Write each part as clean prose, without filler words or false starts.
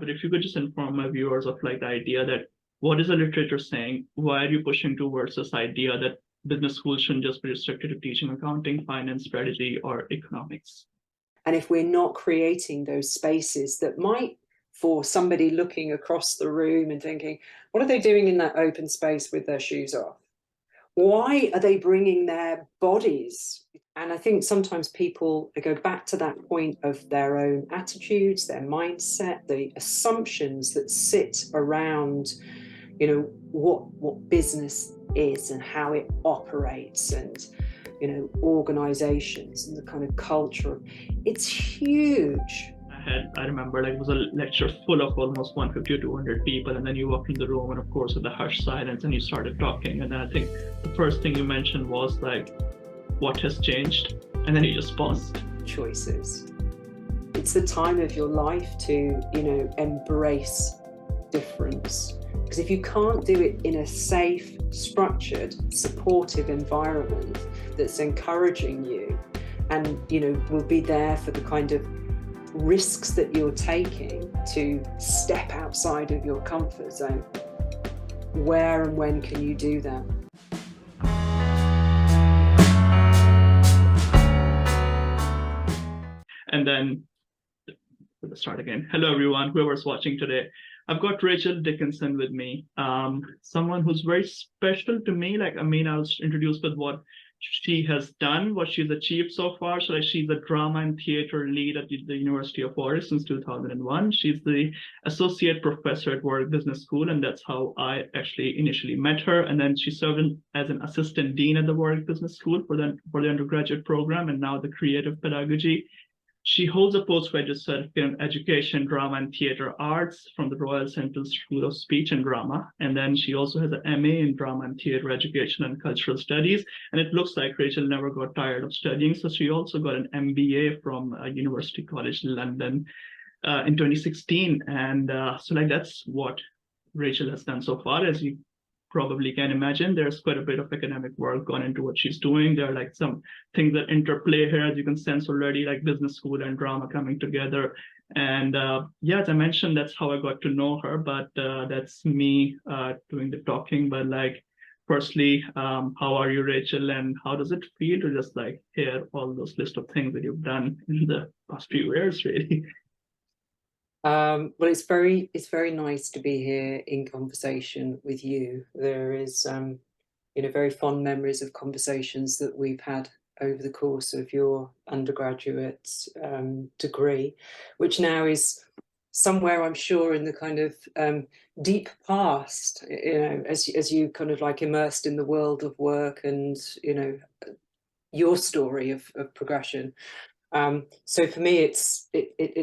but if you could just inform my viewers of like the idea that what is the literature saying? Why are you pushing towards this idea that business schools shouldn't just be restricted to teaching accounting, finance, strategy, or economics? And if we're not creating those spaces that might, for somebody looking across the room and thinking, what are they doing in that open space with their shoes off? Why are they bringing their bodies? And I think sometimes people, they go back to that point of their own attitudes, their mindset, the assumptions that sit around, you know, what business is and how it operates, and, you know, organizations and the kind of culture. It's huge. I remember like it was a lecture full of almost 150 or 200 people, and then you walked in the room, and of course with the hushed silence, and you started talking, and then I think the first thing you mentioned was like, what has changed? And then you just paused. Choices. It's the time of your life to, you know, embrace difference. Because if you can't do it in a safe, structured, supportive environment that's encouraging you and, you know, will be there for the kind of risks that you're taking to step outside of your comfort zone, where and when can you do that? And then let's start again. Hello, everyone, whoever's watching today. I've got Rachel Dickinson with me, someone who's very special to me. Like, I mean, I was introduced with what she has done, what she's achieved so far. So like, she's a drama and theater lead at the University of Warwick since 2001. She's the associate professor at Warwick Business School, and that's how I actually initially met her. And then she served as an assistant dean at the Warwick Business School for the undergraduate program, and now the creative pedagogy. She holds a postgraduate certificate in education, drama, and theater arts from the Royal Central School of Speech and Drama. And then she also has an MA in drama and theater education and cultural studies. And it looks like Rachel never got tired of studying. So she also got an MBA from University College London in 2016. And so like that's what Rachel has done so far. As you probably can imagine, there's quite a bit of academic work gone into what she's doing. There are like some things that interplay here, as you can sense already, like business school and drama coming together. And yeah, as I mentioned, that's how I got to know her, but that's me doing the talking. But like, firstly, how are you, Rachel? And how does it feel to just like hear all those list of things that you've done in the past few years, really? Well, it's very nice to be here in conversation with you. There is, you know, very fond memories of conversations that we've had over the course of your undergraduate degree, which now is somewhere, I'm sure, in the kind of deep past, you know, as you kind of like immersed in the world of work and, you know, your story of progression. So for me, it's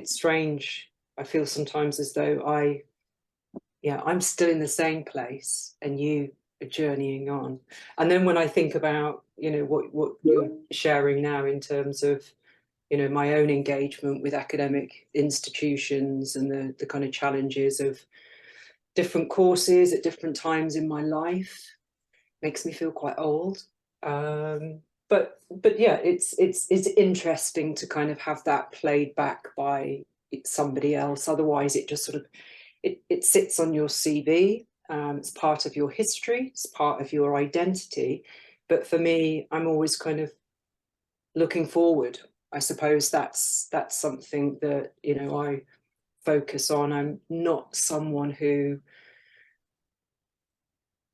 strange. I feel sometimes as though I'm still in the same place and you are journeying on. And then when I think about, you know, what you're sharing now in terms of, you know, my own engagement with academic institutions and the kind of challenges of different courses at different times in my life, makes me feel quite old. But yeah, it's interesting to kind of have that played back by somebody else. Otherwise, it just sort of it sits on your CV. It's part of your history. It's part of your identity. But for me, I'm always kind of looking forward. I suppose that's something that, you know, I focus on. I'm not someone who,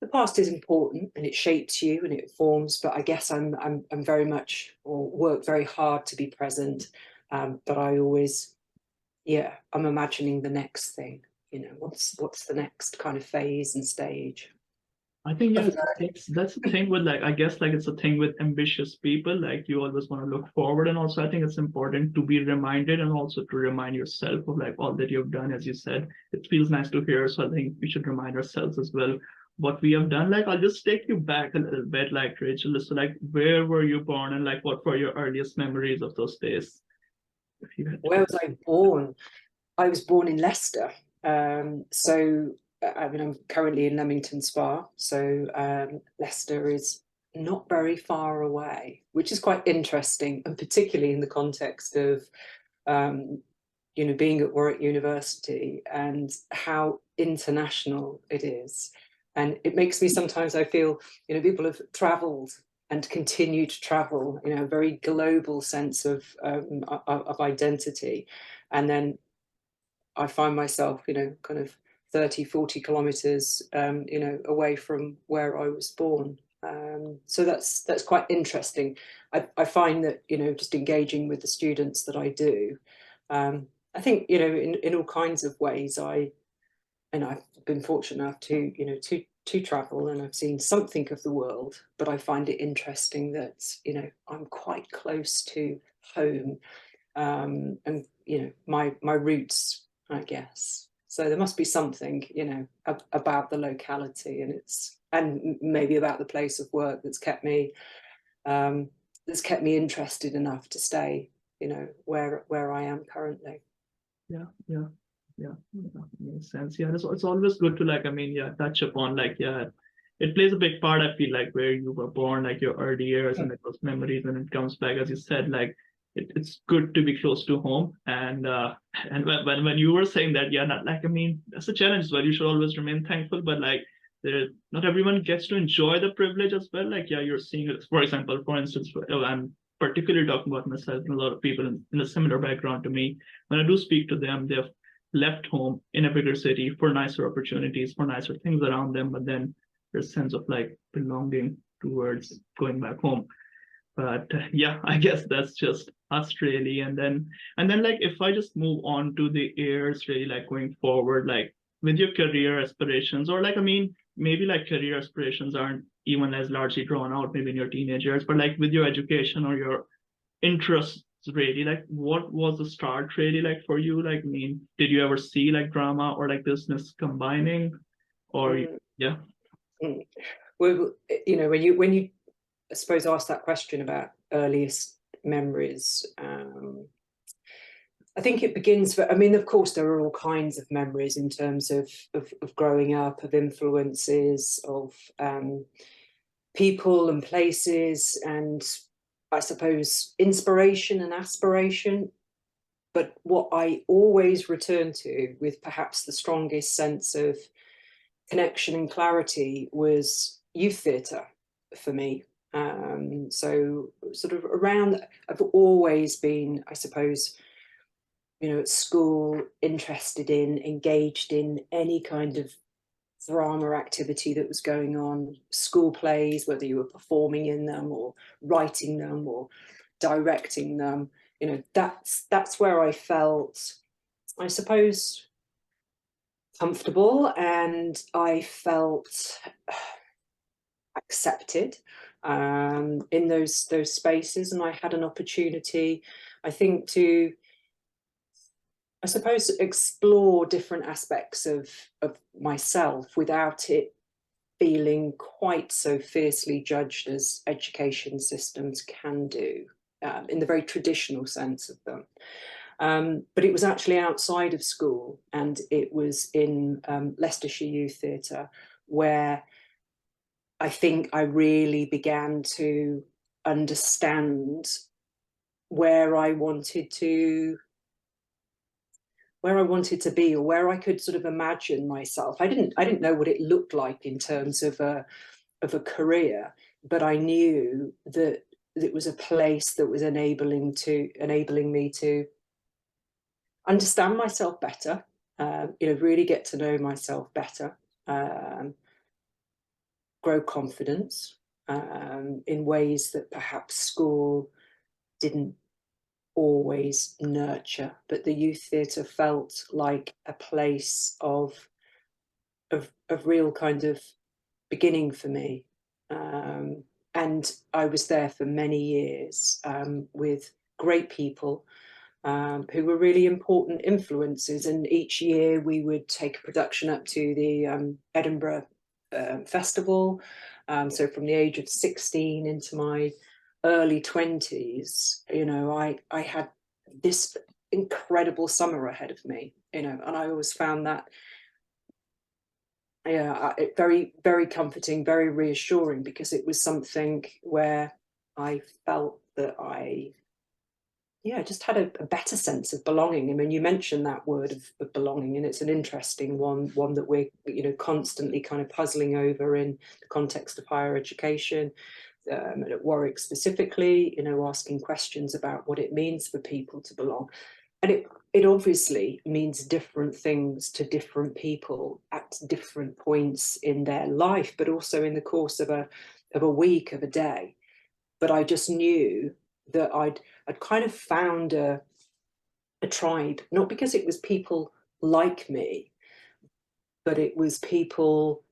the past is important and it shapes you and it forms, but I guess I'm very much, or work very hard to be present. But I always, I'm imagining the next thing, you know, what's the next kind of phase and stage. I think yeah, that's the thing with like, I guess like it's a thing with ambitious people, like you always want to look forward. And also I think it's important to be reminded and also to remind yourself of like all that you've done. As you said, it feels nice to hear. So I think we should remind ourselves as well what we have done. Like, I'll just take you back a little bit, like Rachel. So like, where were you born and like what were your earliest memories of those days? Where was I born? I was born in Leicester. So I mean, I'm currently in Leamington Spa, so Leicester is not very far away, which is quite interesting, and particularly in the context of you know, being at Warwick University and how international it is. And it makes me sometimes, I feel, you know, people have travelled and continue to travel, you know, a very global sense of identity. And then I find myself, you know, kind of 30, 40 kilometres, you know, away from where I was born. So that's quite interesting. I find that, you know, just engaging with the students that I do, I think, you know, in all kinds of ways, I've been fortunate enough to, you know, to travel, and I've seen something of the world, but I find it interesting that, you know, I'm quite close to home, and, you know, my roots, I guess. So there must be something, you know, about the locality, and maybe about the place of work that's kept me interested enough to stay, you know, where I am currently. Yeah, yeah, yeah, makes sense. Yeah, it's always good to, like, I mean, yeah, touch upon, like, yeah, it plays a big part, I feel like, where you were born, like your early years and like those memories, when it comes back, as you said, like it's good to be close to home. And when you were saying that, yeah, not like, I mean, that's a challenge as well. You should always remain thankful, but like not everyone gets to enjoy the privilege as well. Like, yeah, you're seeing it, for example, for instance, I'm particularly talking about myself and a lot of people in a similar background to me. When I do speak to them, they've left home in a bigger city for nicer opportunities, for nicer things around them, but then there's a sense of like belonging towards going back home. But yeah, I guess that's just us really. And then like, if I just move on to the years really, like going forward, like with your career aspirations, or like, I mean, maybe like career aspirations aren't even as largely drawn out maybe in your teenage years, but like with your education or your interests really, like what was the start really like for you? Like, I mean, did you ever see like drama or like business combining, or Mm, yeah? mm. Well, you know, when you I suppose ask that question about earliest memories, I think it begins I mean, of course, there are all kinds of memories in terms of growing up, of influences, of people and places, and I suppose inspiration and aspiration. But what I always return to with perhaps the strongest sense of connection and clarity was youth theatre for me. So sort of around, I've always been, I suppose, you know, at school, interested in, engaged in any kind of drama activity that was going on, school plays, whether you were performing in them or writing them or directing them. You know, that's where I felt, I suppose, comfortable, and I felt accepted in those spaces. And I had an opportunity, I think, to, I suppose, explore different aspects of myself without it feeling quite so fiercely judged as education systems can do, in the very traditional sense of them. But it was actually outside of school, and it was in Leicestershire Youth Theatre, where I think I really began to understand where I wanted to be, or where I could sort of imagine myself. I didn't know what it looked like in terms of a career, but I knew that it was a place that was enabling me to understand myself better, you know, really get to know myself better, grow confidence in ways that perhaps school didn't always nurture. But the youth theatre felt like a place of real kind of beginning for me. And I was there for many years with great people who were really important influences. And each year we would take a production up to the Edinburgh Festival. So from the age of 16 into my early 20s, you know, I had this incredible summer ahead of me, you know, and I always found that, yeah, very, very comforting, very reassuring, because it was something where I felt that I yeah, I just had a better sense of belonging. I mean, you mentioned that word of belonging, and it's an interesting one that we're, you know, constantly kind of puzzling over in the context of higher education, and at Warwick specifically, you know, asking questions about what it means for people to belong. And it obviously means different things to different people at different points in their life, but also in the course of a week, of a day. But I just knew that I'd kind of found a tribe, not because it was people like me, but it was people,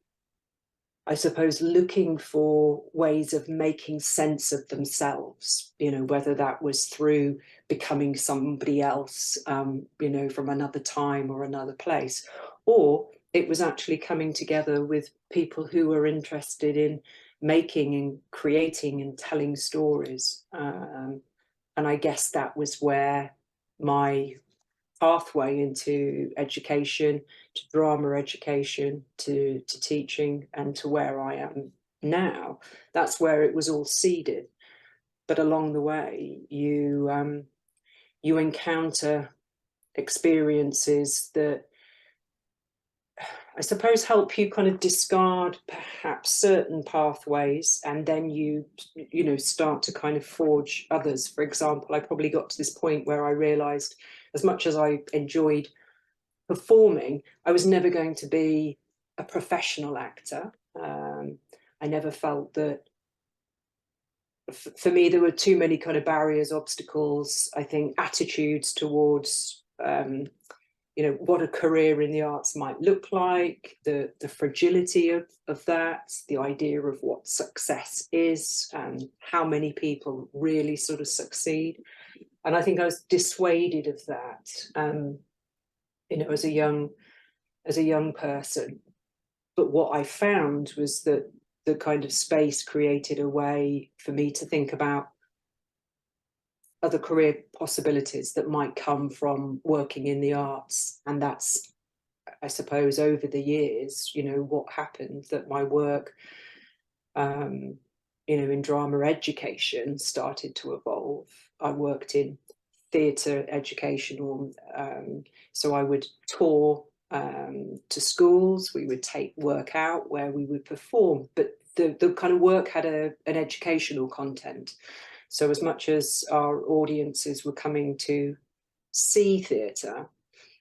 I suppose, looking for ways of making sense of themselves, you know, whether that was through becoming somebody else, you know, from another time or another place, or it was actually coming together with people who were interested in making and creating and telling stories. And I guess that was where my pathway into education, to drama education, to teaching, and to where I am now, that's where it was all seeded. But along the way, you encounter experiences that I suppose help you kind of discard perhaps certain pathways, and then you know, start to kind of forge others. For example, I probably got to this point where I realized, as much as I enjoyed performing, I was never going to be a professional actor. I never felt that, for me, there were too many kind of barriers, obstacles, I think, attitudes towards you know, what a career in the arts might look like, the fragility of that, the idea of what success is, and how many people really sort of succeed. And I think I was dissuaded of that, you know, as a young person. But what I found was that the kind of space created a way for me to think about other career possibilities that might come from working in the arts. And that's, I suppose, over the years, you know, what happened, that my work, you know, in drama education started to evolve. I worked in theatre education, or so I would tour to schools, we would take work out where we would perform, but the kind of work had an educational content. So as much as our audiences were coming to see theatre,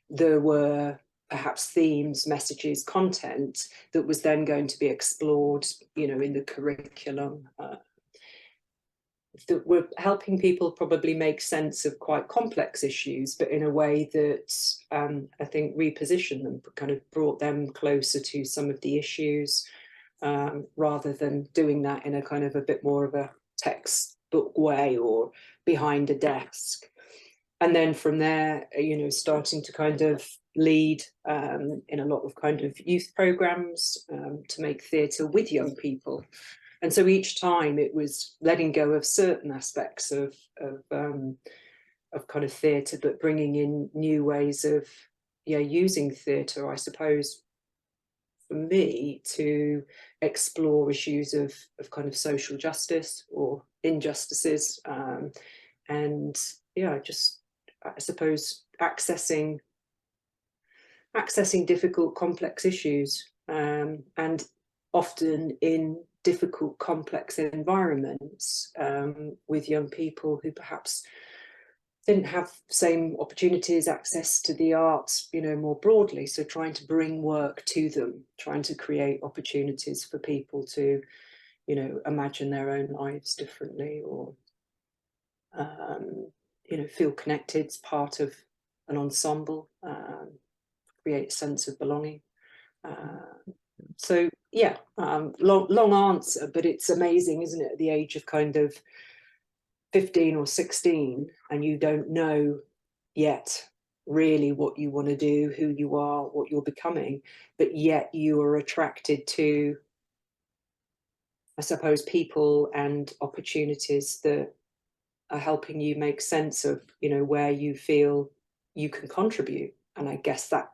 there were perhaps themes, messages, content that was then going to be explored, you know, in the curriculum, that were helping people probably make sense of quite complex issues, but in a way that I think repositioned them, kind of brought them closer to some of the issues, rather than doing that in a kind of a bit more of a textbook way or behind a desk. And then from there, you know, starting to kind of lead in a lot of kind of youth programs to make theatre with young people. And so each time it was letting go of certain aspects of kind of theatre, but bringing in new ways of, yeah, using theatre, I suppose, for me, to explore issues of kind of social justice or injustices, and yeah, just, I suppose, accessing difficult, complex issues, and often in difficult, complex environments, with young people who perhaps didn't have the same opportunities, access to the arts, you know, more broadly. So trying to bring work to them, trying to create opportunities for people to, you know, imagine their own lives differently, or you know, feel connected as part of an ensemble, create a sense of belonging. So yeah, long answer, but it's amazing, isn't it, at the age of kind of 15 or 16, and you don't know yet really what you want to do, who you are, what you're becoming, but yet you are attracted to, I suppose, people and opportunities that are helping you make sense of, you know, where you feel you can contribute. And I guess that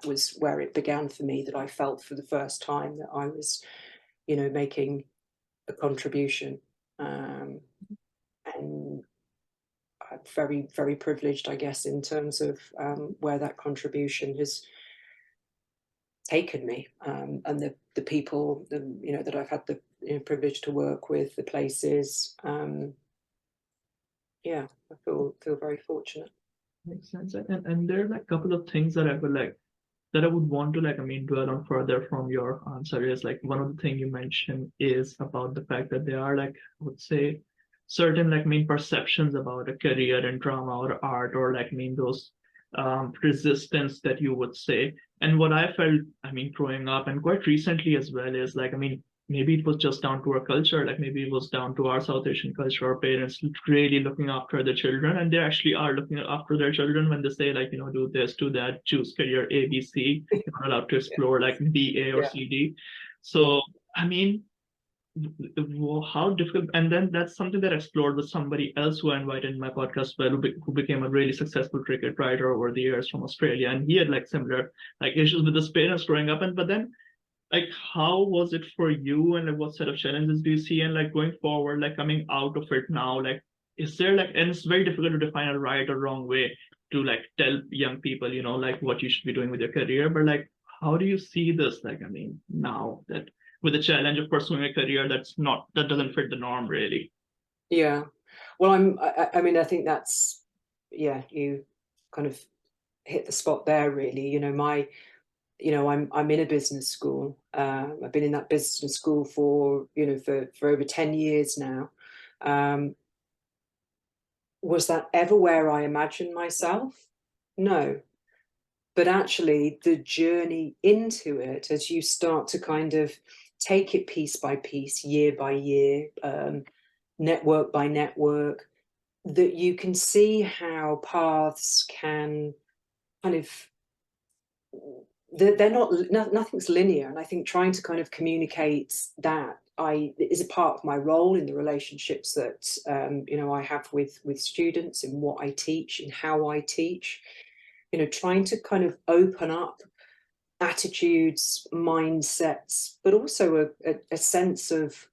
was where it began for me, that I felt for the first time that I was, you know, making a contribution. And very, very privileged, I guess, in terms of where that contribution has taken me, and the people, that I've had the privilege to work with, the places. Yeah, I feel very fortunate. Makes sense. And there are like a couple of things that I would want to dwell on further from your answer is like one of the things you mentioned is about the fact that there are I would say certain perceptions about a career in drama or art or those resistance that you would say. And what I felt, growing up and quite recently as well is maybe it was just down to our culture, maybe it was down to our South Asian culture, our parents really looking after the children, and they actually are looking after their children when they say do this, do that, choose career A, B, C. You're not allowed to explore B, A, or C, D. So how difficult, and then that's something that I explored with somebody else who I invited in my podcast, well, who became a really successful cricket writer over the years from Australia, and he had similar issues with his parents growing up, and but then how was it for you, and what set of challenges do you see, and going forward, coming out of it now, is there and it's very difficult to define a right or wrong way to tell young people what you should be doing with your career, but how do you see this now that with the challenge of pursuing a career that doesn't fit the norm really? Yeah, well, I think that's, yeah, you kind of hit the spot there really. I'm in a business school. I've been in that business school for over 10 years now. Was that ever where I imagined myself? No. But actually the journey into it, as you start to kind of take it piece by piece, year by year, network by network, that you can see how paths can kind of, they're not, nothing's linear. And I think trying to kind of communicate that is a part of my role in the relationships that I have with students, in what I teach, in how I teach, trying to kind of open up attitudes, mindsets, but also a sense of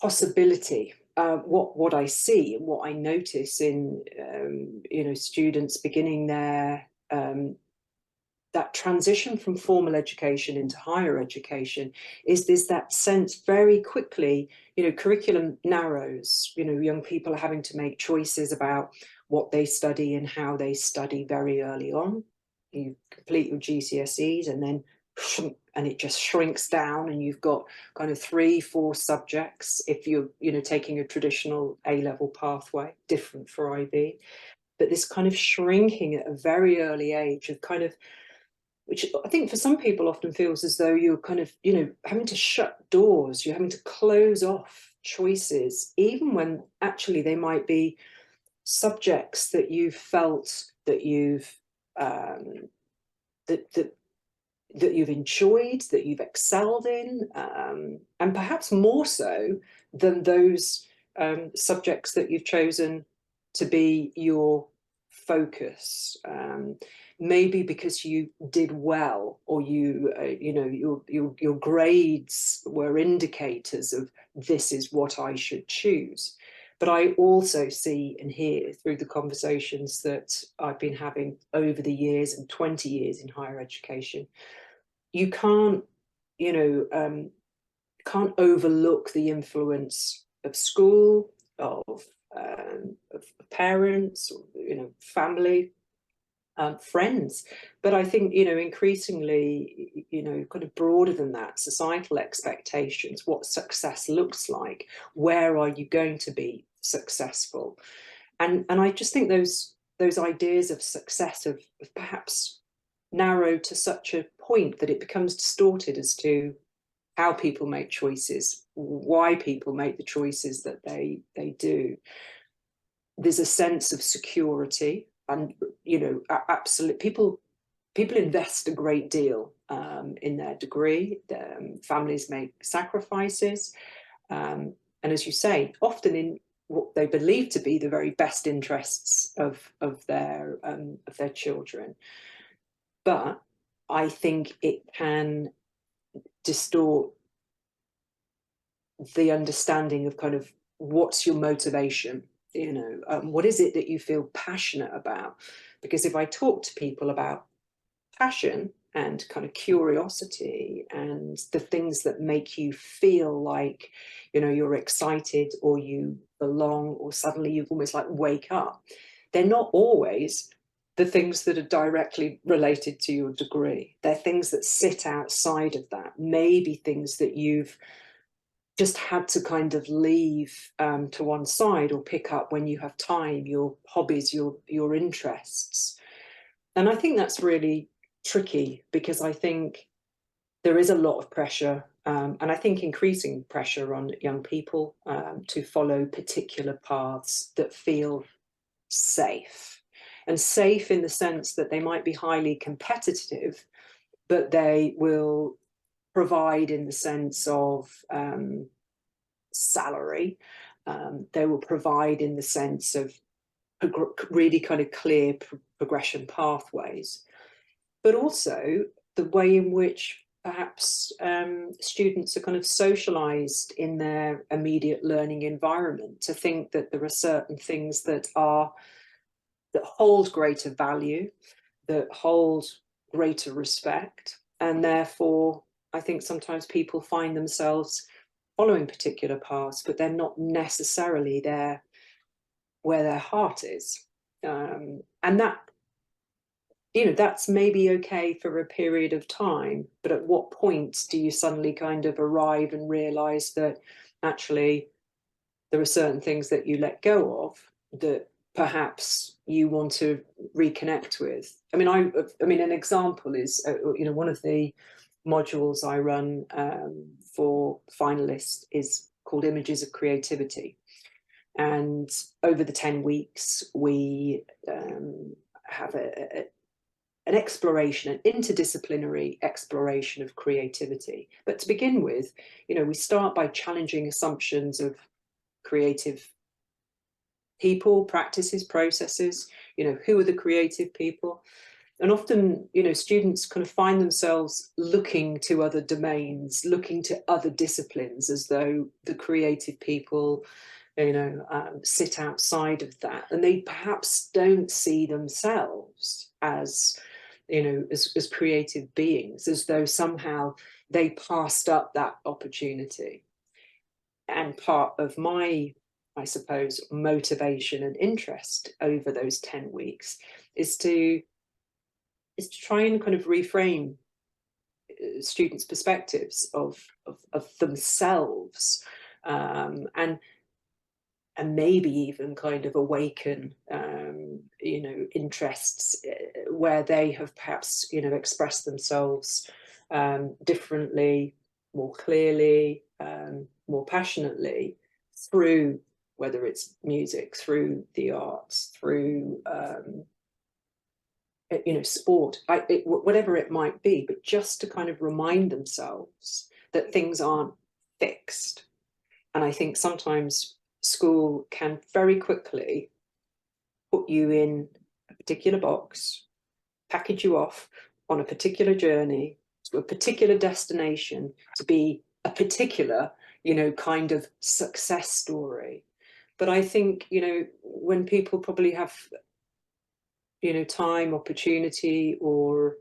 possibility. What I see and what I notice in students beginning their that transition from formal education into higher education is there's that sense very quickly, curriculum narrows, young people are having to make choices about what they study and how they study very early on. You complete your GCSEs and then it just shrinks down, and you've got kind of 3-4 subjects if you're taking a traditional A-level pathway, different for IB. But this kind of shrinking at a very early age of kind of, which I think for some people often feels as though you're kind of, having to shut doors, you're having to close off choices, even when actually they might be subjects that you've felt that you've that you've enjoyed, that you've excelled in, and perhaps more so than those subjects that you've chosen to be your focus. Maybe because you did well, or your grades were indicators of this is what I should choose. But I also see and hear through the conversations that I've been having over the years, and 20 years in higher education, you can't overlook the influence of school, of parents, family, friends. But I think, increasingly, kind of broader than that, societal expectations, what success looks like, where are you going to be successful? And I just think those ideas of success have perhaps narrowed to such a point that it becomes distorted as to how people make choices, why people make the choices that they do. There's a sense of security, and absolute people invest a great deal in their degree. Families make sacrifices, and as you say, often in what they believe to be the very best interests of their children. But I think it can distort the understanding of kind of what's your motivation, You know, what is it that you feel passionate about? Because if I talk to people about passion and kind of curiosity and the things that make you feel like, you know, you're excited or you belong, or suddenly you've almost like wake up, they're not always the things that are directly related to your degree. They're things that sit outside of that, maybe things that you've just had to kind of leave to one side or pick up when you have time, your hobbies, your interests. And I think that's really tricky, because I think there is a lot of pressure, and I think increasing pressure on young people to follow particular paths that feel safe. And safe in the sense that they might be highly competitive, but they will provide in the sense of salary. They will provide in the sense of really kind of clear progression pathways, but also the way in which perhaps students are kind of socialized in their immediate learning environment to think that there are certain things that hold greater value, that hold greater respect, and therefore I think sometimes people find themselves following particular paths, but they're not necessarily there where their heart is. And that, you know, that's maybe okay for a period of time, but at what point do you suddenly kind of arrive and realize that actually there are certain things that you let go of that perhaps you want to reconnect with? I mean, I mean, an example is, you know, one of the modules I run for finalists is called Images of Creativity. And over the 10 weeks, we have an exploration, an interdisciplinary exploration of creativity. But to begin with, you know, we start by challenging assumptions of creative people, practices, processes. You know, who are the creative people? And often, you know, students kind of find themselves looking to other domains, looking to other disciplines, as though the creative people, you know, sit outside of that, and they perhaps don't see themselves as, you know, as creative beings, as though somehow they passed up that opportunity. And part of my, I suppose, motivation and interest over those 10 weeks is to try and kind of reframe students' perspectives of themselves, and maybe even kind of awaken, you know, interests where they have perhaps, you know, expressed themselves differently, more clearly, more passionately, through whether it's music, through the arts, through you know, sport, whatever it might be, but just to kind of remind themselves that things aren't fixed. And I think sometimes school can very quickly put you in a particular box, package you off on a particular journey to a particular destination, to be a particular, you know, kind of success story. But I think, you know, when people probably have, you know, time, opportunity, or,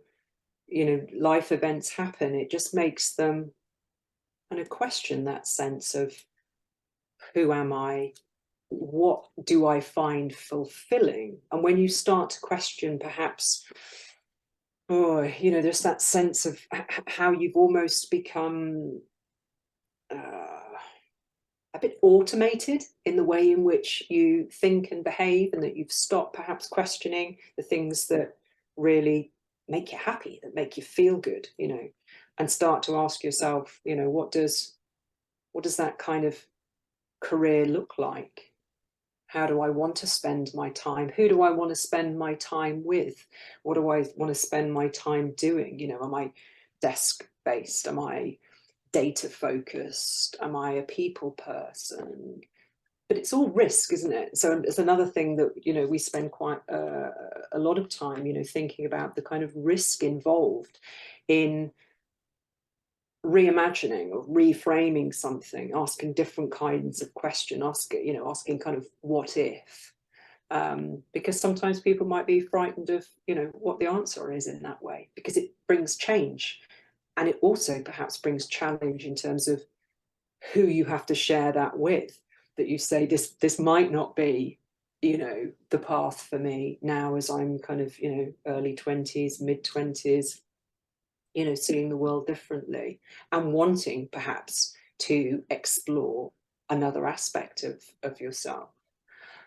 you know, life events happen, it just makes them kind of question that sense of, who am I? What do I find fulfilling? And when you start to question, perhaps, oh, you know, there's that sense of how you've almost become a bit automated in the way in which you think and behave, and that you've stopped perhaps questioning the things that really make you happy, that make you feel good, you know, and start to ask yourself, you know, what does that kind of career look like? How do I want to spend my time? Who do I want to spend my time with? What do I want to spend my time doing? You know, am I desk based? Am I data focused? Am I a people person? But it's all risk, isn't it? So it's another thing that, you know, we spend quite a lot of time, you know, thinking about the kind of risk involved in reimagining or reframing something, asking different kinds of question, asking kind of what if, because sometimes people might be frightened of, what the answer is in that way, because it brings change. And it also perhaps brings challenge in terms of who you have to share that with, that you say, this might not be, the path for me now, as I'm kind of, early 20s, mid 20s, seeing the world differently and wanting perhaps to explore another aspect of yourself.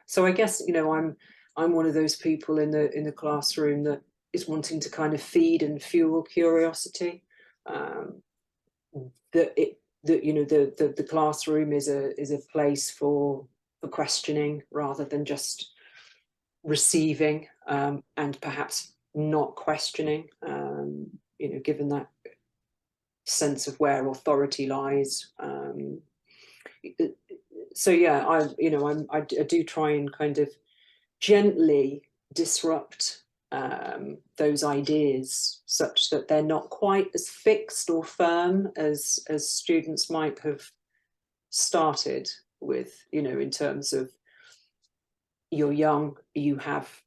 So I guess, I'm one of those people in the classroom that is wanting to kind of feed and fuel curiosity. The classroom is a place for questioning rather than just receiving, and perhaps not questioning, given that sense of where authority lies. So yeah, I do try and kind of gently disrupt those ideas such that they're not quite as fixed or firm as students might have started with, in terms of you're young, you have,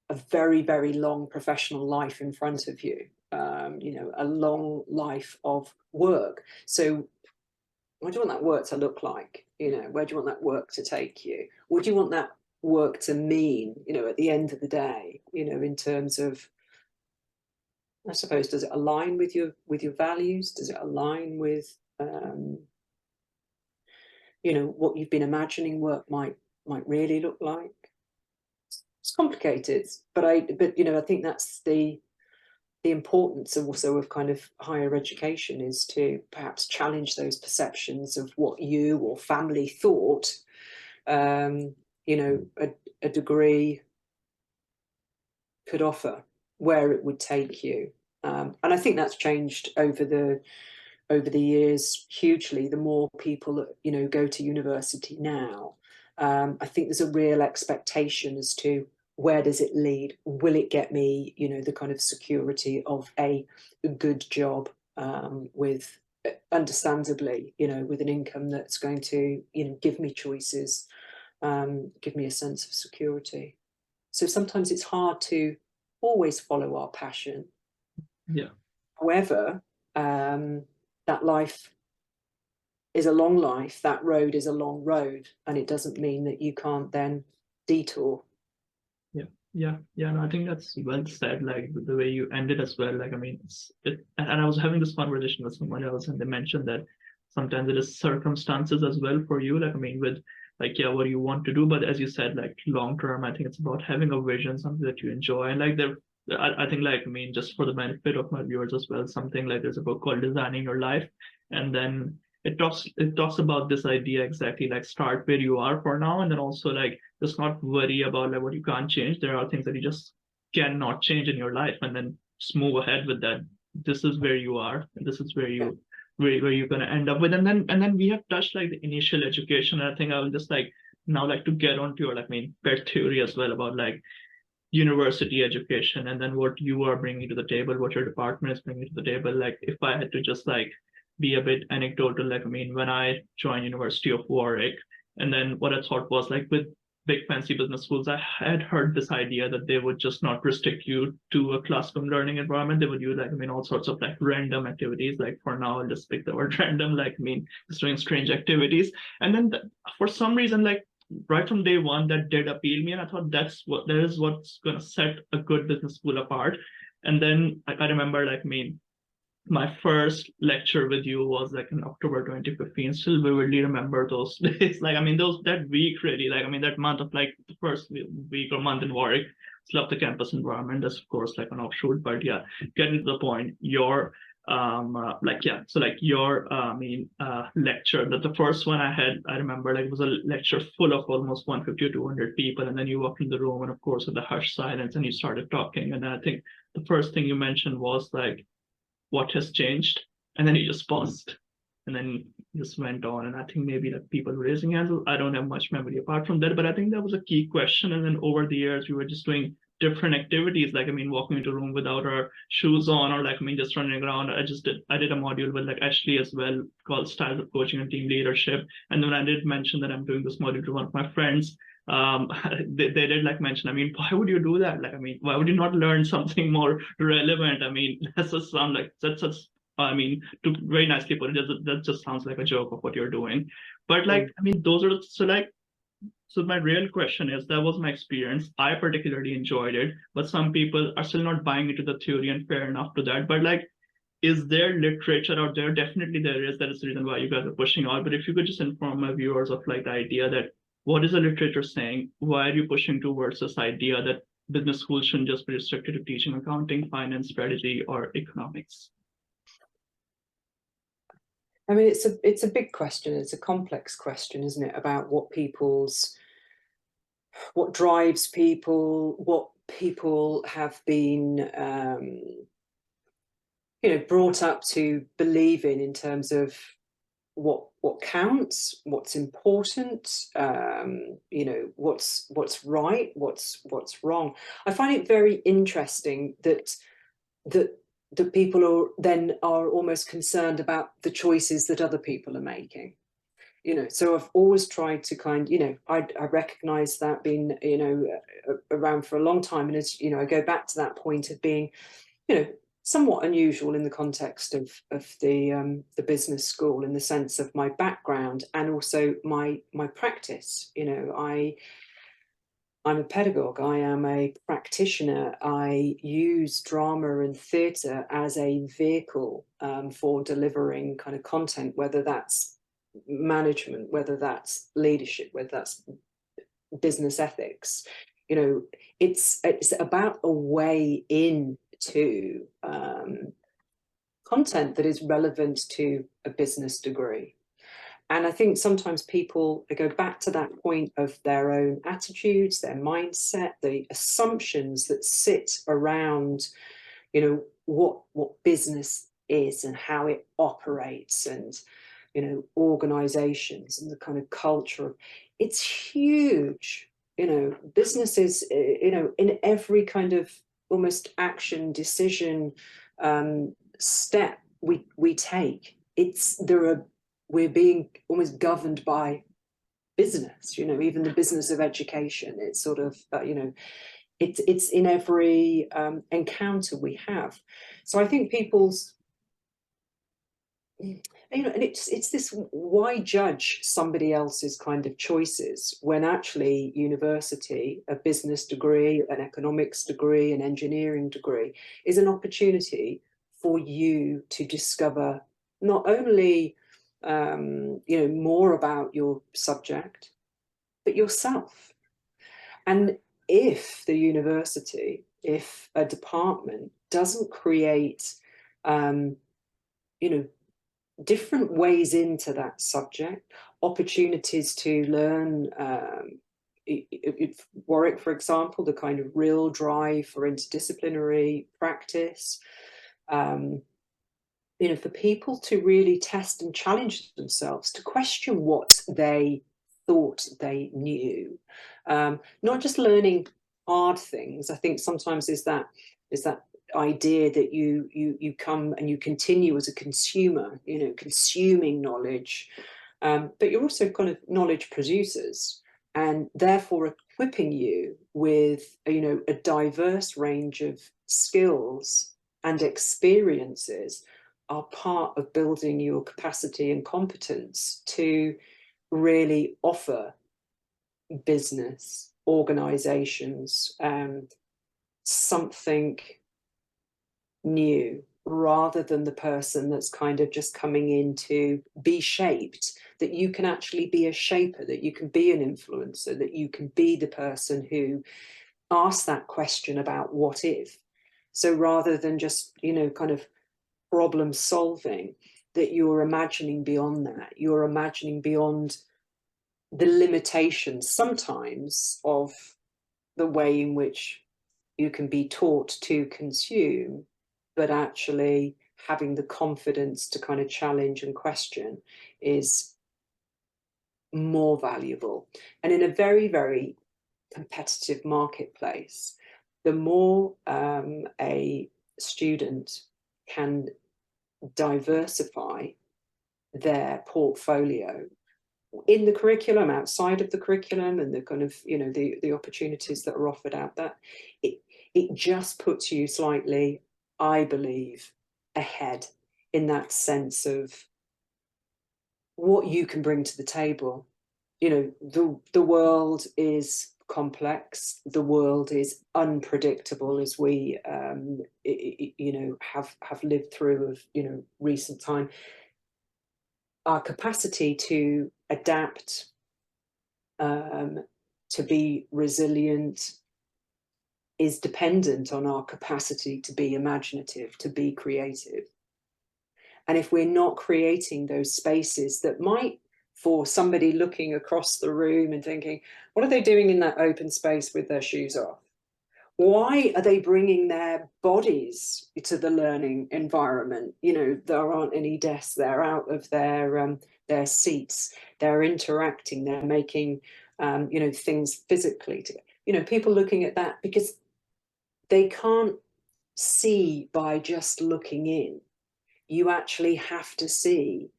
a very, very long professional life in front of you, a long life of work. So what do you want that work to look like? Where do you want that work to take you? What do you want that work to mean, at the end of the day, in terms of, I suppose, does it align with your values? Does it align with, what you've been imagining work might really look like? It's complicated, but I think that's the importance also of kind of higher education, is to perhaps challenge those perceptions of what you or family thought, a degree could offer, where it would take you. And I think that's changed over the years hugely. The more people, go to university now, I think there's a real expectation as to where does it lead? Will it get me, the kind of security of a good job, with, understandably, with an income that's going to, give me choices, give me a sense of security. So sometimes it's hard to always follow our passion. Yeah. However, that life is a long life, that road is a long road, and it doesn't mean that you can't then detour. Yeah, no, I think that's well said, like the way you ended as well. Like, I mean, and I was having this conversation with someone else, and they mentioned that sometimes it is circumstances as well for you. Like, I mean, with like, yeah, what do you want to do? But as you said, like long term, I think it's about having a vision, something that you enjoy. And like I think, like, I mean, just for the benefit of my viewers as well, something like there's a book called Designing Your Life, and then it talks about this idea exactly, like start where you are for now, and then also like just not worry about like what you can't change. There are things that you just cannot change in your life, and then just move ahead with that. This is where you are, and this is where you're gonna end up with. And then we have touched like the initial education. And I think I will just like now like to get onto your, like, I mean, pet theory as well about like university education, and then what you are bringing to the table, what your department is bringing to the table. Like, if I had to just like be a bit anecdotal, like, I mean, when I joined University of Warwick, and then what I thought was like with big fancy business schools, I had heard this idea that they would just not restrict you to a classroom learning environment. They would do, like, I mean, all sorts of like random activities. Like, for now, I'll just pick the word random, like, I mean, just doing strange activities. And then for some reason, like right from day one, that did appeal me. And I thought that is what's going to set a good business school apart. And then I remember, like, I mean, my first lecture with you was like in October 2015. Still vividly remember those days. Like, I mean, that week really, like, I mean, that month of like the first week or month in Warwick, love the campus environment. That's of course like an offshoot, but yeah, getting to the point, your lecture, that the first one I had, I remember, like, it was a lecture full of almost 150 or 200 people, and then you walked in the room, and of course with the hush silence, and you started talking, and I think the first thing you mentioned was like, what has changed? And then you just paused, and then just went on. And I think maybe like people raising hands, I don't have much memory apart from that, but I think that was a key question. And then over the years, we were just doing different activities, like, I mean, walking into a room without our shoes on, or like, I mean, just running around. I did a module with like Ashley as well, called Styles of Coaching and Team Leadership. And then I did mention that I'm doing this module to one of my friends. They did like mention, I mean, why would you do that? Like, I mean, why would you not learn something more relevant? I mean, that's just sound like that's just, I mean, to very nicely put it, that just sounds like a joke of what you're doing. But like, I mean, those are so like, so my real question is, that was my experience. I particularly enjoyed it, but some people are still not buying into the theory, and fair enough to that. But like, is there literature out there? Definitely there is. That is the reason why you guys are pushing out. But if you could just inform my viewers of like the idea that, what is the literature saying? Why are you pushing towards this idea that business schools shouldn't just be restricted to teaching accounting, finance, strategy, or economics? I mean, it's a big question. It's a complex question, isn't it? About what drives people, what people have been, brought up to believe in terms of what counts, what's important, what's right, what's wrong. I find it very interesting that people are almost concerned about the choices that other people are making. So I've always tried to I recognize that, being, around for a long time. And as I go back to that point of being, somewhat unusual in the context of the business school, in the sense of my background and also my practice. I'm a pedagogue, I am a practitioner, I use drama and theatre as a vehicle for delivering kind of content, whether that's management, whether that's leadership, whether that's business ethics. It's about a way into content that is relevant to a business degree. And I think sometimes people, they go back to that point of their own attitudes, their mindset, the assumptions that sit around, what business is and how it operates, and, organizations and the kind of culture. It's huge. Business is, in every kind of almost action, decision, step we take. We're being almost governed by business, even the business of education. It's sort of, it's in every encounter we have. So I think people's, and it's this, why judge somebody else's kind of choices when actually university, a business degree, an economics degree, an engineering degree, is an opportunity for you to discover not only more about your subject, but yourself. And if the university, if a department doesn't create, different ways into that subject, opportunities to learn, Warwick, for example, the kind of real drive for interdisciplinary practice, for people to really test and challenge themselves, to question what they thought they knew, not just learning hard things. I think sometimes is that idea that you come and you continue as a consumer, consuming knowledge, but you're also kind of knowledge producers, and therefore equipping you with a diverse range of skills and experiences are part of building your capacity and competence to really offer business organizations something new, rather than the person that's kind of just coming in to be shaped, that you can actually be a shaper, that you can be an influencer, that you can be the person who asks that question about what if. So rather than just, kind of problem solving, that you're imagining beyond that, you're imagining beyond the limitations sometimes of the way in which you can be taught to consume, but actually having the confidence to kind of challenge and question is more valuable. And in a very, very competitive marketplace, the more a student can diversify their portfolio in the curriculum, outside of the curriculum, and the kind of, you know, the opportunities that are offered out there, it just puts you slightly, I believe, ahead in that sense of what you can bring to the table. You know, the world is complex, the world is unpredictable, as we you know, have lived through of, you know, recent time. Our capacity to adapt, to be resilient, is dependent on our capacity to be imaginative, to be creative. And if we're not creating those spaces that might, for somebody looking across the room and thinking, what are they doing in that open space with their shoes off? Why are they bringing their bodies to the learning environment? You know, there aren't any desks, they're out of their seats, they're interacting, they're making, you know, things physically. You know, people looking at that because they can't see by just looking in. You actually have to see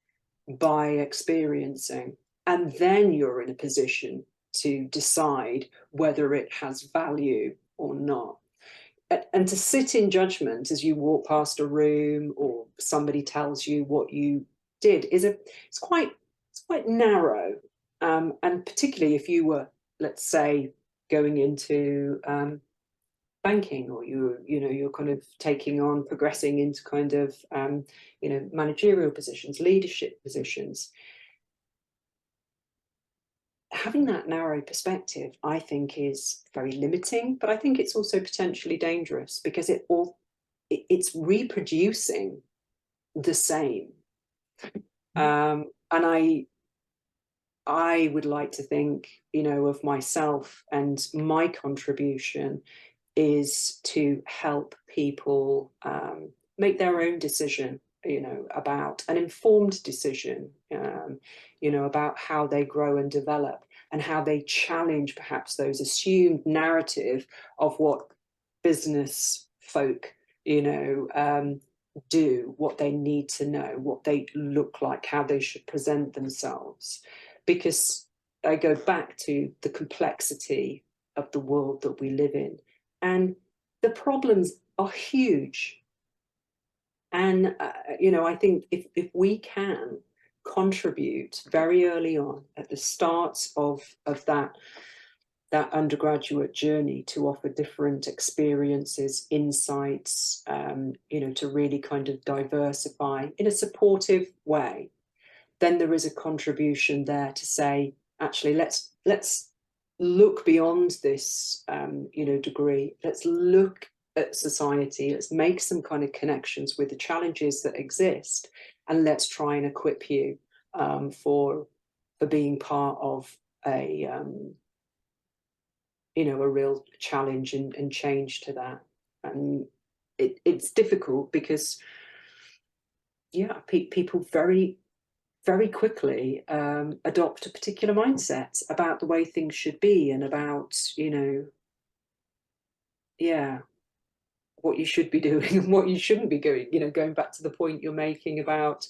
by experiencing, and then you're in a position to decide whether it has value or not. And to sit in judgment as you walk past a room or somebody tells you what you did it's quite narrow, and particularly if you were, let's say, going into banking, or you're kind of taking on, progressing into kind of you know, managerial positions, leadership positions. Having that narrow perspective, I think, is very limiting, but I think it's also potentially dangerous because it's reproducing the same. And I would like to think, you know, of myself, and my contribution is to help people make their own decision, you know, about an informed decision, you know, about how they grow and develop, and how they challenge perhaps those assumed narrative of what business folk, you know, do, what they need to know, what they look like, how they should present themselves. Because I go back to the complexity of the world that we live in, and the problems are huge. And you know, I think if we can contribute very early on at the start of that undergraduate journey to offer different experiences, insights, you know, to really kind of diversify in a supportive way, then there is a contribution there to say, actually, let's look beyond this, you know, degree. Let's look at society. Let's make some kind of connections with the challenges that exist, and let's try and equip you for being part of a you know, a real challenge and change to that. And it's difficult because, yeah, people very quickly adopt a particular mindset about the way things should be, and about, you know, yeah, what you should be doing and what you shouldn't be doing. You know, going back to the point you're making about,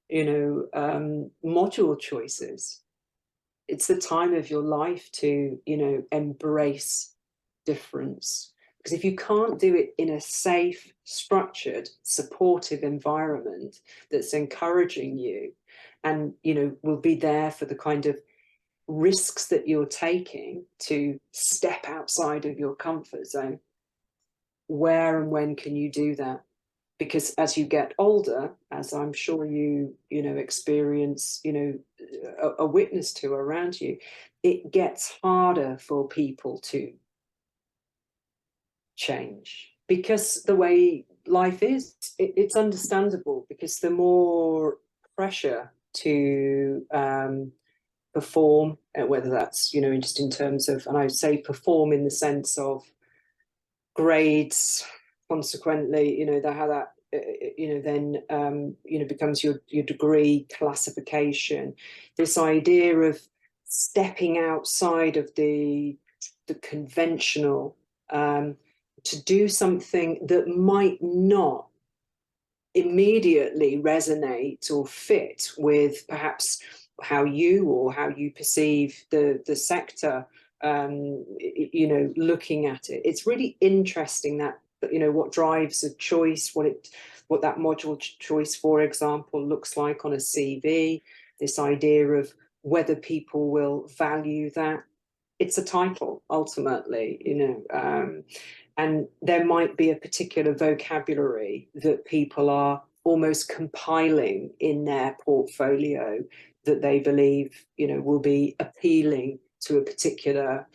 you know, module choices. It's the time of your life to, you know, embrace difference. Because if you can't do it in a safe, structured, supportive environment that's encouraging you, and, you know, will be there for the kind of risks that you're taking to step outside of your comfort zone, where and when can you do that? Because as you get older, as I'm sure you know, experience, you know, a witness to around you, it gets harder for people to change, because the way life is, it's understandable, because the more pressure to perform, whether that's, you know, just in terms of, and I say perform in the sense of grades, consequently, you know, how that, you know, then, you know, becomes your degree classification. This idea of stepping outside of the conventional, to do something that might not immediately resonate or fit with perhaps how you perceive the sector, looking at it. It's really interesting that, what drives a choice, what that module choice, for example, looks like on a CV, this idea of whether people will value that. It's a title, ultimately, and there might be a particular vocabulary that people are almost compiling in their portfolio that they believe, will be appealing to a particular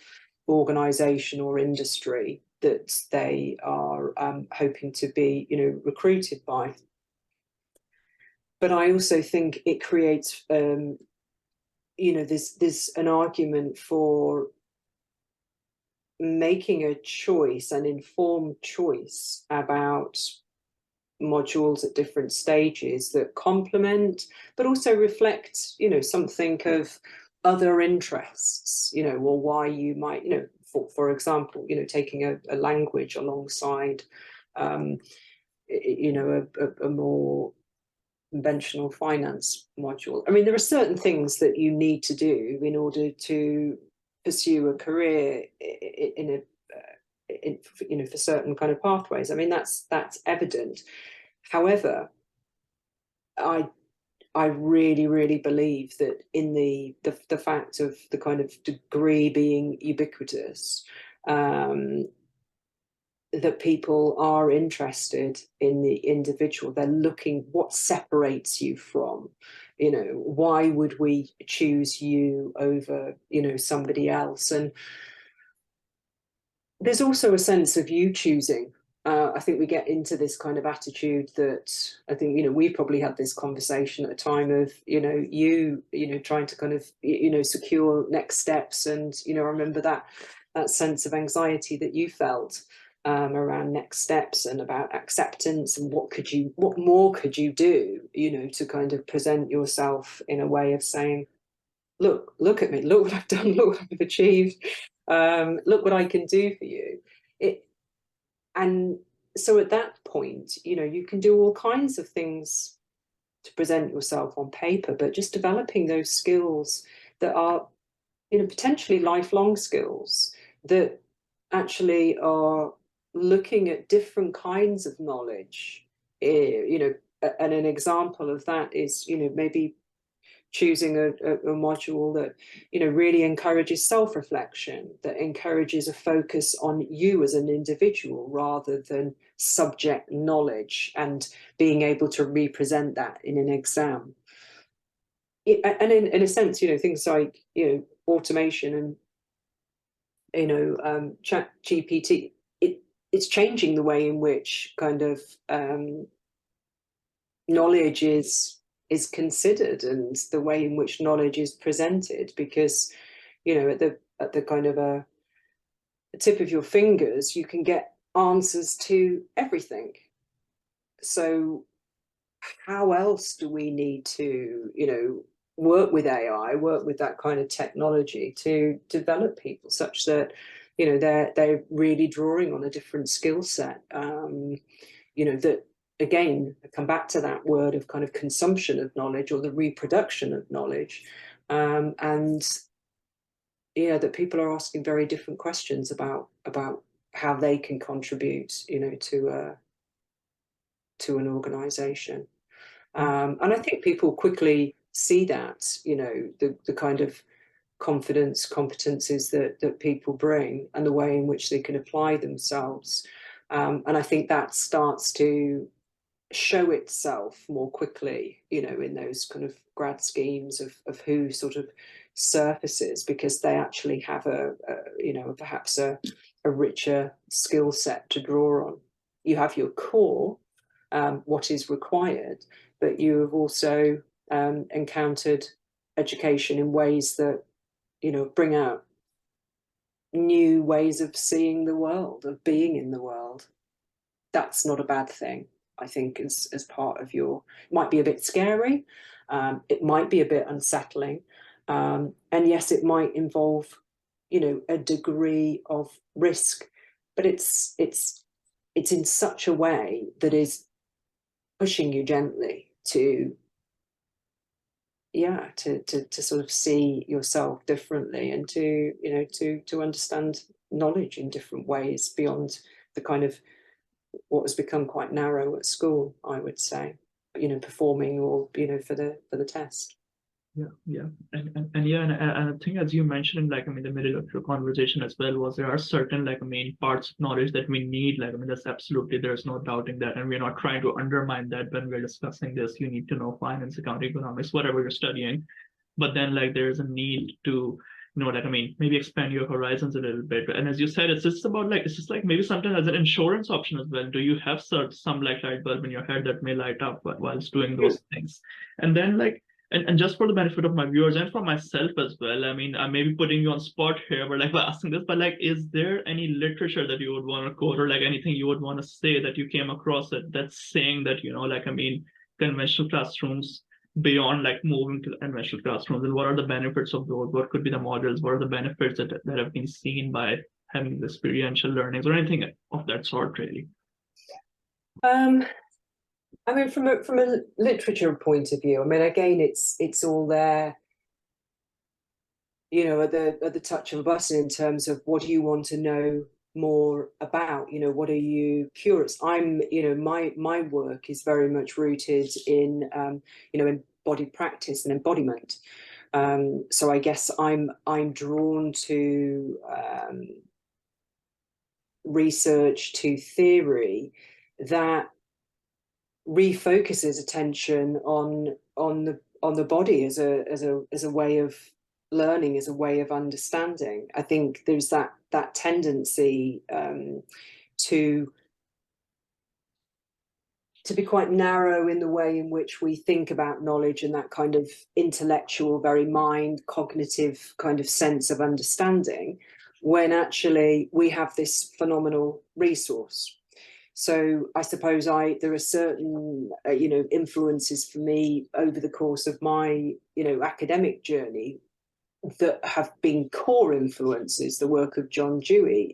organization or industry that they are hoping to be, recruited by. But I also think it creates, there's an argument for making a choice, an informed choice about modules at different stages that complement, but also reflect, something of other interests, or why you might, for example, taking a language alongside, a more conventional finance module. I mean, there are certain things that you need to do in order to pursue a career for certain kind of pathways. I mean, that's evident. However, I really, really believe that in the fact of the kind of degree being ubiquitous, that people are interested in the individual. They're looking what separates you from, why would we choose you over, somebody else? And there's also a sense of you choosing. I think we get into this kind of attitude that I think, we probably had this conversation at a time of, you trying to kind of, secure next steps. And, I remember that sense of anxiety that you felt around next steps and about acceptance and what more could you do, to kind of present yourself in a way of saying, look at me, look what I've done, look what I've achieved, look what I can do for you. And so at that point, you can do all kinds of things to present yourself on paper, but just developing those skills that are, potentially lifelong skills that actually are looking at different kinds of knowledge, and an example of that is, maybe choosing a module that, really encourages self-reflection, that encourages a focus on you as an individual rather than subject knowledge and being able to represent that in an exam. And in a sense, things like, automation and, chat GPT, it's changing the way in which kind of knowledge is considered and the way in which knowledge is presented, because at the kind of a tip of your fingers you can get answers to everything. So how else do we need to work with AI, work with that kind of technology to develop people such that they're really drawing on a different skill set, that, again, I come back to that word of kind of consumption of knowledge or the reproduction of knowledge, and that people are asking very different questions about how they can contribute, to an organization. And I think people quickly see that, the kind of confidence, competencies that people bring and the way in which they can apply themselves. And I think that starts to show itself more quickly, in those kind of grad schemes of who sort of surfaces, because they actually have perhaps a richer skill set to draw on. You have your core, what is required, but you have also encountered education in ways that, bring out new ways of seeing the world, of being in the world. That's not a bad thing, I think, as part of it might be a bit scary, it might be a bit unsettling, and yes, it might involve, a degree of risk but it's in such a way that is pushing you gently to sort of see yourself differently, and to understand knowledge in different ways beyond the kind of what has become quite narrow at school, I would say, performing or for the test. Yeah. And I think, as you mentioned, like, I mean, the middle of your conversation as well, was there are certain, like, I mean, parts of knowledge that we need, like, I mean, that's absolutely, there's no doubting that. And we're not trying to undermine that when we're discussing this. You need to know finance, accounting, economics, whatever you're studying. But then, like, there's a need to, like, I mean, maybe expand your horizons a little bit. And as you said, it's just about, like, it's just like maybe sometimes as an insurance option as well. Do you have some like light bulb in your head that may light up whilst doing those things? And then, like, and just for the benefit of my viewers and for myself as well, I mean, I may be putting you on spot here, but like by asking this, but like, is there any literature that you would want to quote, or like anything you would want to say that you came across that's saying that, like, I mean, conventional classrooms beyond like moving to conventional classrooms, and what are the benefits of those? What could be the models? What are the benefits that have been seen by having the experiential learnings or anything of that sort, really? I mean, from a literature point of view, I mean, again, it's all there, at the touch of a button in terms of what do you want to know more about, what are you curious? I'm, my work is very much rooted in, embodied practice and embodiment. So I guess I'm drawn to research, to theory that refocuses attention on the body as a way of learning, as a way of understanding. I think there's that tendency to be quite narrow in the way in which we think about knowledge, and that kind of intellectual, very mind cognitive kind of sense of understanding, when actually we have this phenomenal resource. So I suppose there are certain, influences for me over the course of my, academic journey that have been core influences. The work of John Dewey,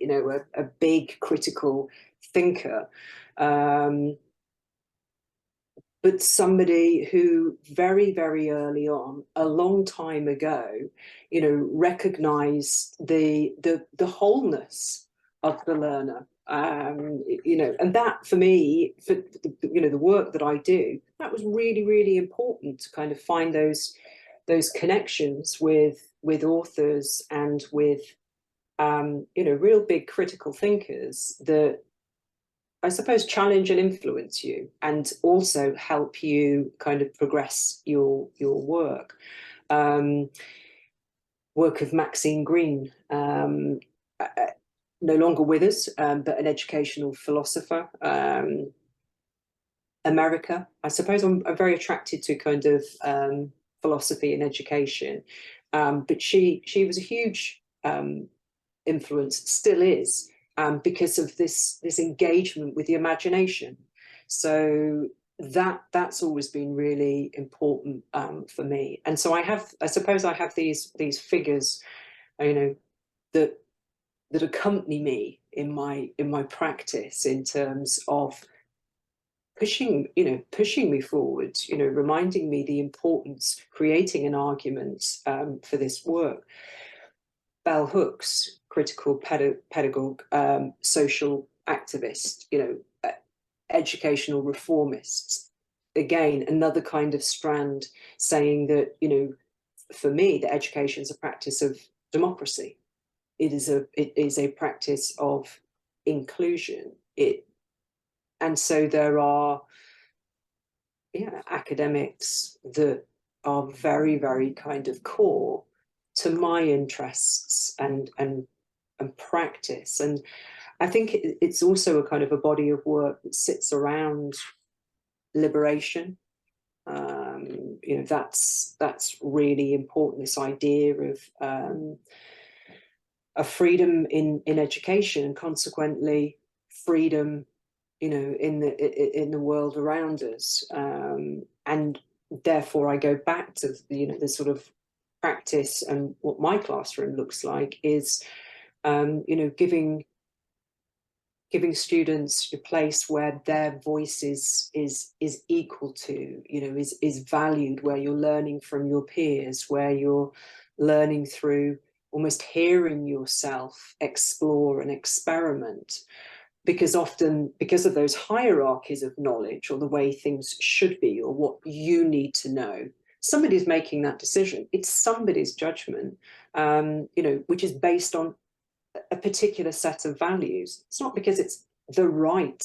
a big critical thinker, but somebody who very, very early on, a long time ago, recognized the wholeness of the learner. And that for me, for the work that I do, that was really, really important to kind of find those connections with authors and with real big critical thinkers that I suppose challenge and influence you, and also help you kind of progress your work. Work of Maxine Green, no longer with us, but an educational philosopher. America, I suppose I'm very attracted to kind of philosophy and education, but she was a huge influence, still is, because of this engagement with the imagination. So that's always been really important for me. And so I suppose I have these figures, that accompany me in my practice, in terms of pushing me forward, reminding me the importance, creating an argument for this work. Bell Hooks, critical pedagogue, social activist, educational reformists. Again, another kind of strand, saying that, for me, that education is a practice of democracy. It is a practice of inclusion. And so there are academics that are very, very kind of core to my interests and practice. And I think it's also a kind of a body of work that sits around liberation. That's really important, this idea of freedom in education, and consequently freedom, in the world around us. And therefore I go back to the sort of practice, and what my classroom looks like is, giving giving students a place where their voice is equal to, is valued, where you're learning from your peers, where you're learning through almost hearing yourself explore and experiment. Because often, because of those hierarchies of knowledge, or the way things should be, or what you need to know, somebody's making that decision. It's somebody's judgment, which is based on a particular set of values. It's not because it's the right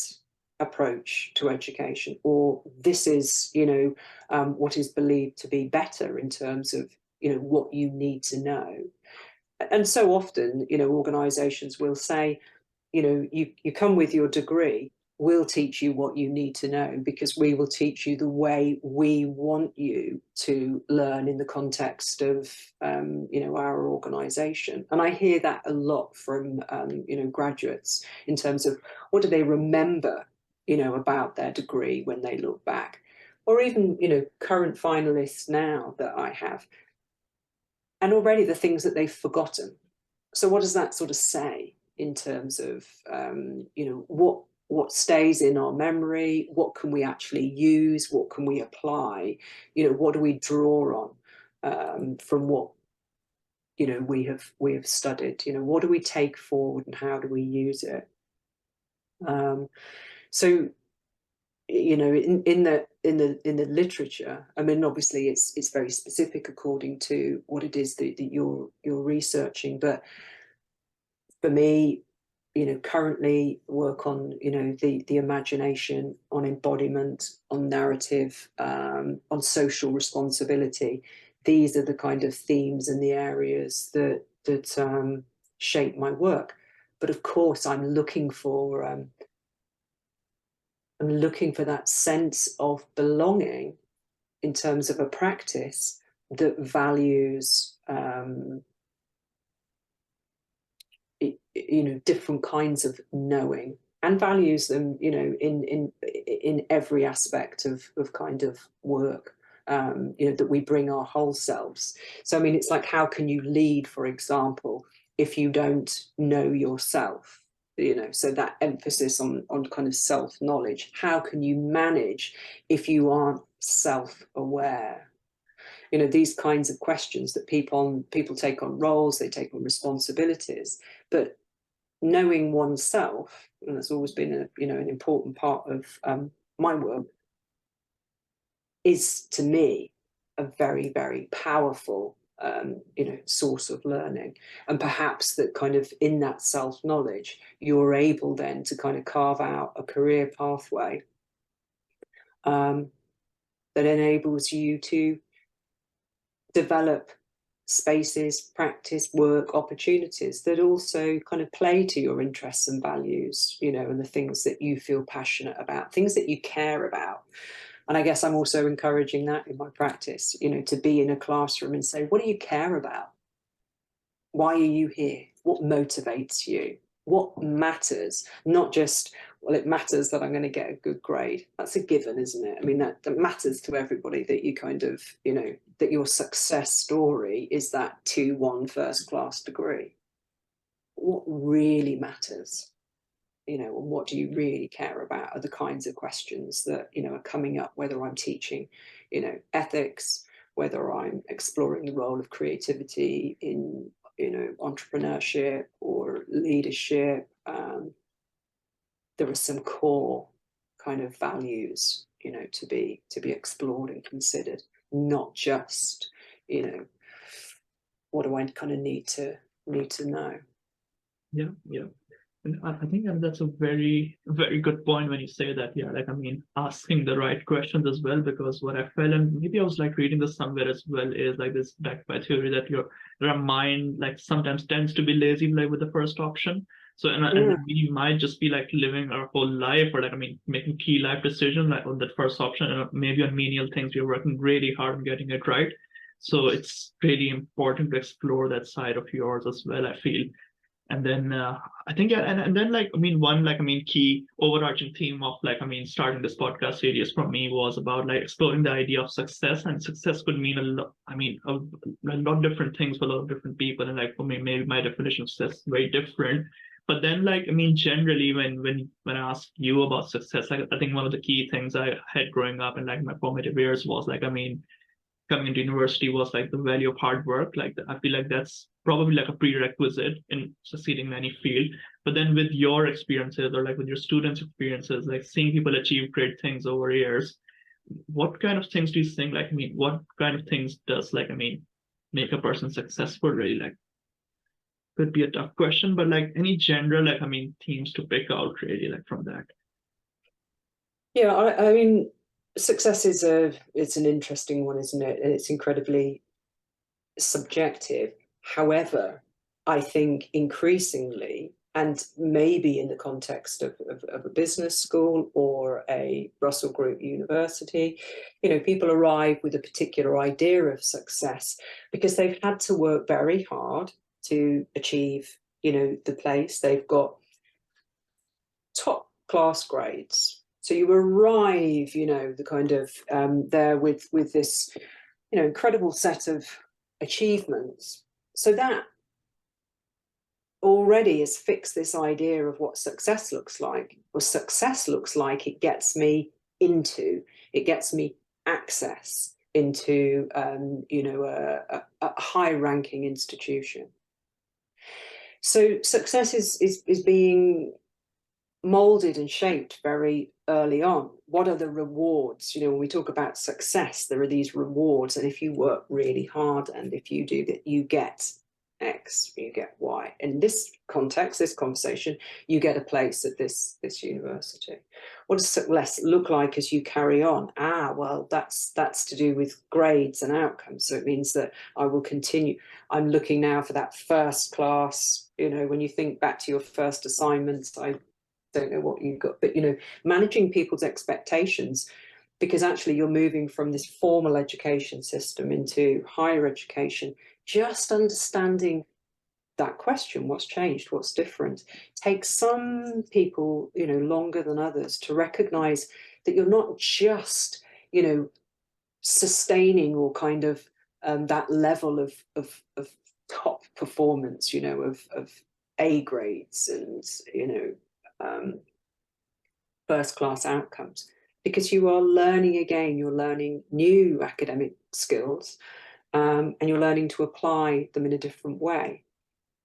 approach to education, or this is, what is believed to be better in terms of, what you need to know. And so often, organizations will say, you come with your degree, we'll teach you what you need to know, because we will teach you the way we want you to learn in the context of, our organization. And I hear that a lot from, graduates, in terms of what do they remember, about their degree when they look back, or even, current finalists now that I have, and already the things that they've forgotten. So what does that sort of say in terms of, what stays in our memory? What can we actually use? What can we apply? What do we draw on from what, we have studied? What do we take forward, and how do we use it? So, in the literature, I mean, obviously it's very specific according to what it is that you're researching, but for me, currently work on, the imagination, on embodiment, on narrative, on social responsibility. These are the kind of themes and the areas that shape my work. But of course, I'm looking for that sense of belonging in terms of a practice that values different kinds of knowing, and values them, in every aspect of kind of work, that we bring our whole selves. So I mean, it's like, how can you lead, for example, if you don't know yourself? So that emphasis on kind of self-knowledge. How can you manage if you aren't self-aware? These kinds of questions that people take on roles, they take on responsibilities, but knowing oneself, and that's always been an important part of my work, is to me a very, very powerful source of learning. And perhaps that kind of, in that self-knowledge, you're able then to kind of carve out a career pathway that enables you to develop spaces, practice, work, opportunities that also kind of play to your interests and values, and the things that you feel passionate about, things that you care about. And I guess I'm also encouraging that in my practice, to be in a classroom and say, what do you care about? Why are you here? What motivates you? What matters? Not just, well, it matters that I'm going to get a good grade. That's a given, isn't it? I mean, that matters to everybody, that you kind of, that your success story is that 2-1 first-class degree. What really matters, and what do you really care about, are the kinds of questions that, are coming up, whether I'm teaching, ethics, whether I'm exploring the role of creativity in, entrepreneurship or leadership. There are some core kind of values, to be explored and considered, not just, what do I kind of need to know. Yeah. And I think that's a very, very good point when you say that. Yeah, like, I mean, asking the right questions as well, because what I felt, and maybe I was like reading this somewhere as well, is like this backed by theory that your mind like sometimes tends to be lazy, like with the first option. So, and we might just be like living our whole life, or like, I mean, making key life decisions like on that first option, and maybe on menial things, we're working really hard on getting it right. So it's really important to explore that side of yours as well, I feel. And then I think, yeah, and then like, I mean, one, like, I mean, key overarching theme of like, I mean, starting this podcast series for me was about like exploring the idea of success. And success could mean a lot, I mean, a lot of different things for a lot of different people. And like, for me, maybe my definition of success is very different. But then, like, I mean, generally, when I ask you about success, like, I think one of the key things I had growing up in like my formative years was like, I mean, coming into university was like the value of hard work. Like, I feel like that's probably like a prerequisite in succeeding in any field. But then with your experiences or like with your students' experiences, like seeing people achieve great things over years, what kind of things do you think, like, I mean, what kind of things does, like, I mean, make a person successful really? Like, could be a tough question, but like any general, like, I mean, themes to pick out really, like from that. Yeah, I mean, success is it's an interesting one, isn't it? And it's incredibly subjective. However, I think increasingly, and maybe in the context of a business school or a Russell Group university, you know, people arrive with a particular idea of success because they've had to work very hard to achieve, you know, the place. They've got top class grades. So you arrive, you know, the kind of there with this, you know, incredible set of achievements. So that already has fixed this idea of what success looks like. Well, success looks like it gets me access into, you know, a high-ranking institution. So success is being molded and shaped very early on. What are the rewards? You know, when we talk about success, there are these rewards, and if you work really hard and if you do that, you get X, you get Y. In this context, this conversation, you get a place at this university. What does success look like as you carry on? Well, that's to do with grades and outcomes. So it means that I will continue. I'm looking now for that first class. You know, when you think back to your first assignments, I don't know what you got, but, you know, managing people's expectations, because actually you're moving from this formal education system into higher education. Just understanding that question, what's changed, what's different, takes some people, you know, longer than others to recognize that you're not just, you know, sustaining or kind of that level of top performance, you know, of A grades and, you know, first class outcomes, because you are learning again, you're learning new academic skills, and you're learning to apply them in a different way.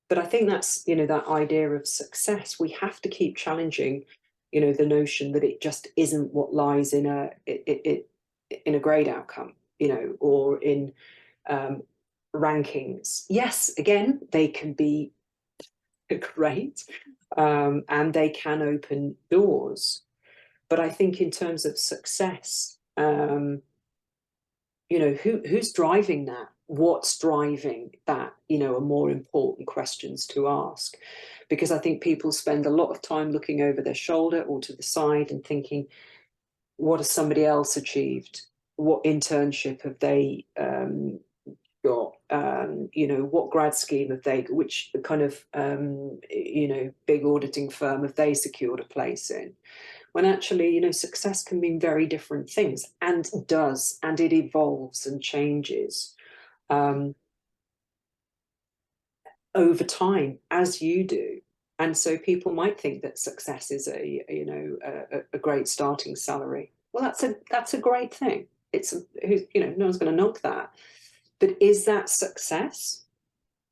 But I think that's, you know, that idea of success. We have to keep challenging, you know, the notion that it just isn't what lies in a grade outcome, you know, or in rankings. Yes, again, they can be great, and they can open doors. But I think in terms of success, you know, who's driving that? What's driving that, you know, are more important questions to ask. Because I think people spend a lot of time looking over their shoulder or to the side and thinking, what has somebody else achieved? What internship have they got? You know, what grad scheme have they, which kind of, you know, big auditing firm have they secured a place in? When actually, you know, success can mean very different things, and does, and it evolves and changes over time, as you do. And so people might think that success is you know, a great starting salary. Well, that's a great thing. It's you know, no one's going to knock that. But is that success?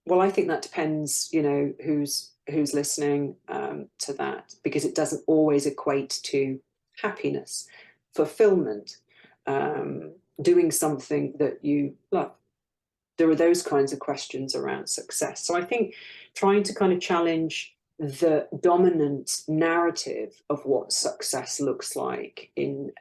Well, I think that depends, you know, who's listening to that, because it doesn't always equate to happiness, fulfillment, doing something that you love. There are those kinds of questions around success. So I think trying to kind of challenge the dominant narrative of what success looks like in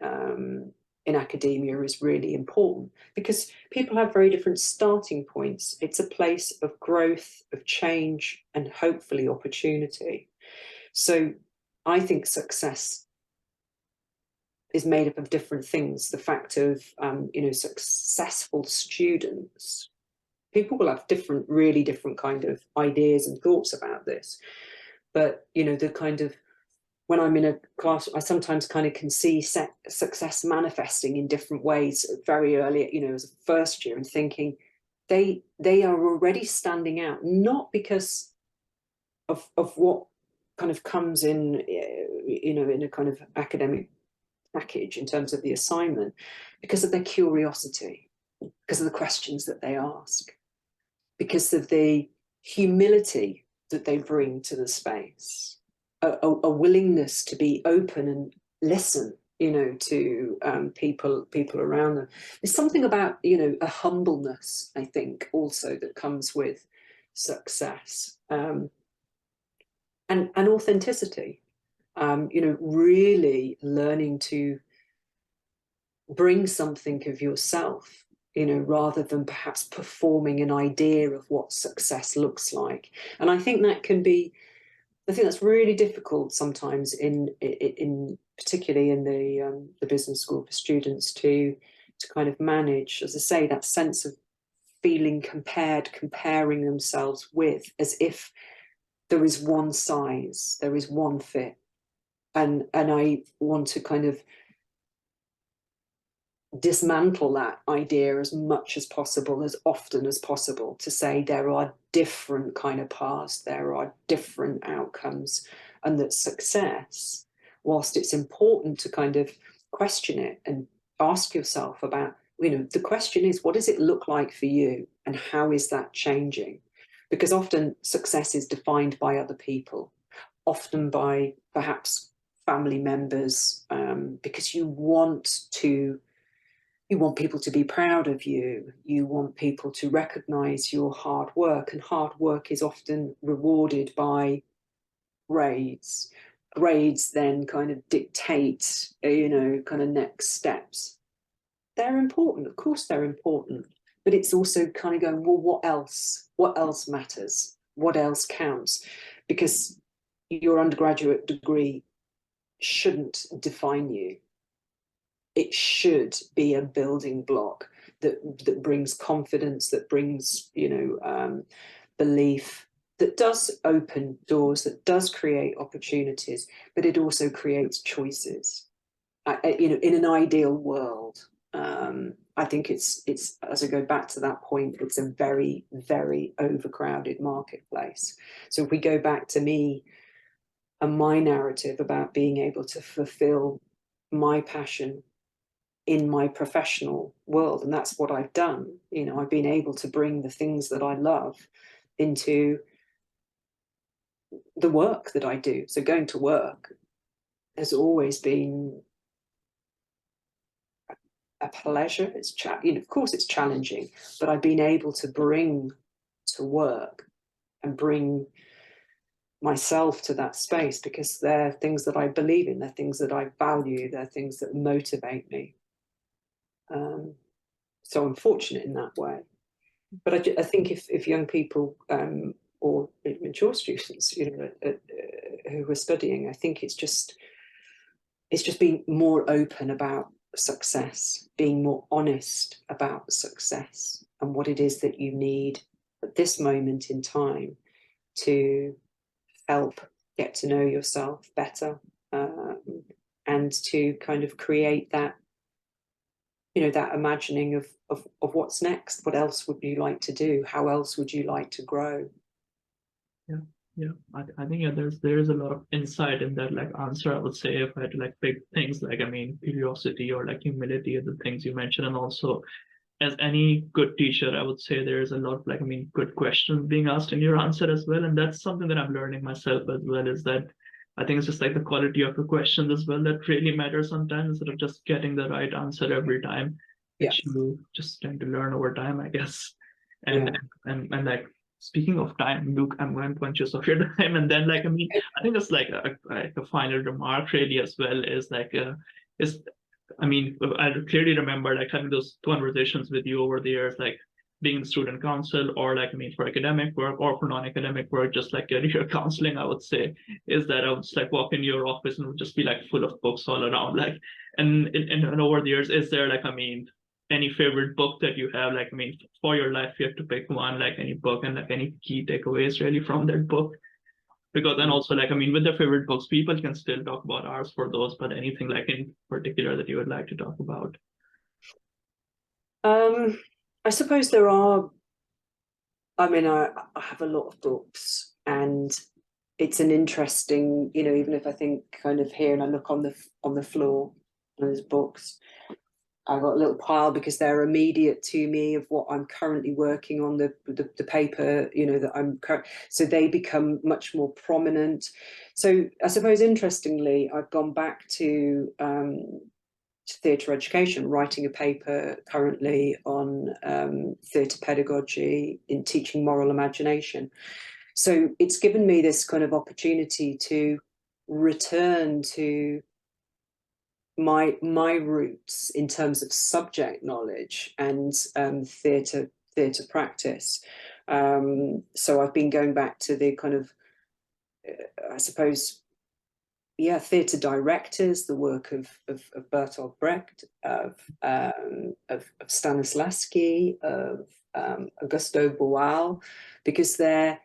academia is really important, because people have very different starting points. It's a place of growth, of change, and hopefully opportunity. So I think success is made up of different things. The fact of, you know, successful students, people will have different, really different kind of ideas and thoughts about this. But, you know, the kind of, when I'm in a class, I sometimes kind of can see success manifesting in different ways very early, you know, as a first year, and thinking they are already standing out, not because of what kind of comes in, you know, in a kind of academic package in terms of the assignment, because of their curiosity, because of the questions that they ask, because of the humility that they bring to the space, a willingness to be open and listen, you know, to people around them. There's something about, you know, a humbleness, I think, also that comes with success, and authenticity. You know, really learning to bring something of yourself, you know, rather than perhaps performing an idea of what success looks like. And I think that can be, I think that's really difficult sometimes in particularly in the business school for students to kind of manage, as I say, that sense of feeling comparing themselves with, as if there is one size, there is one fit. And I want to kind of dismantle that idea as much as possible, as often as possible, to say there are different kind of paths, there are different outcomes, and that success, whilst it's important to kind of question it and ask yourself about, you know, the question is, what does it look like for you, and how is that changing? Because often success is defined by other people, often by perhaps family members, because you want people to be proud of you. You want people to recognize your hard work, and hard work is often rewarded by grades. Grades then kind of dictate, you know, kind of next steps. They're important, of course they're important, but it's also kind of going, well, what else? What else matters? What else counts? Because your undergraduate degree shouldn't define you. It should be a building block that brings confidence, that brings, you know, belief, that does open doors, that does create opportunities, but it also creates choices. You know, in an ideal world, I think it's, as I go back to that point, it's a very, very overcrowded marketplace. So if we go back to me and my narrative about being able to fulfill my passion in my professional world, and that's what I've done, you know, I've been able to bring the things that I love into the work that I do. So going to work has always been a pleasure. It's you know, of course it's challenging, but I've been able to bring to work and bring myself to that space because they're things that I believe in, they're things that I value, they're things that motivate me. So I'm fortunate in that way. But I think if young people or mature students, you know, who are studying, I think it's just being more open about success, being more honest about success and what it is that you need at this moment in time to help get to know yourself better, and to kind of create that, you know, that imagining of what's next. What else would you like to do? How else would you like to grow? Yeah, I think, yeah, there's a lot of insight in that like answer. I would say, if I had to like pick things like, I mean, curiosity or like humility are the things you mentioned, and also as any good teacher, I would say there's a lot of like, I mean, good questions being asked in your answer as well. And that's something that I'm learning myself as well, is that I think it's just like the quality of the questions as well that really matters sometimes, instead of just getting the right answer every time, which you just tend to learn over time, I guess. And and like, speaking of time, Luke, I'm conscious of your time. And then like, I mean, I think it's like a final remark really as well, is like is, I mean, I clearly remember like having those conversations with you over the years, like being in student council, or like, I mean, for academic work or for non-academic work, just like career counseling, I would say, is that I would just like walk in your office and it would just be like full of books all around. Like, and over the years, is there like, I mean, any favorite book that you have? Like, I mean, for your life, you have to pick one, like any book, and like any key takeaways really from that book. Because then also, like, I mean, with their favorite books, people can still talk about ours for those, but anything like in particular that you would like to talk about? I suppose there are, I mean, I have a lot of books, and it's an interesting, you know, even if I think kind of here and I look on the floor and there's books, I've got a little pile because they're immediate to me of what I'm currently working on, the paper, you know, that I'm so they become much more prominent. So I suppose interestingly, I've gone back to theatre education, writing a paper currently on theatre pedagogy in teaching moral imagination. So it's given me this kind of opportunity to return to my roots in terms of subject knowledge and theatre practice. So I've been going back to the kind of, I suppose, yeah, theatre directors, the work of Bertolt Brecht, of Stanislavski, of Augusto Boal, because they're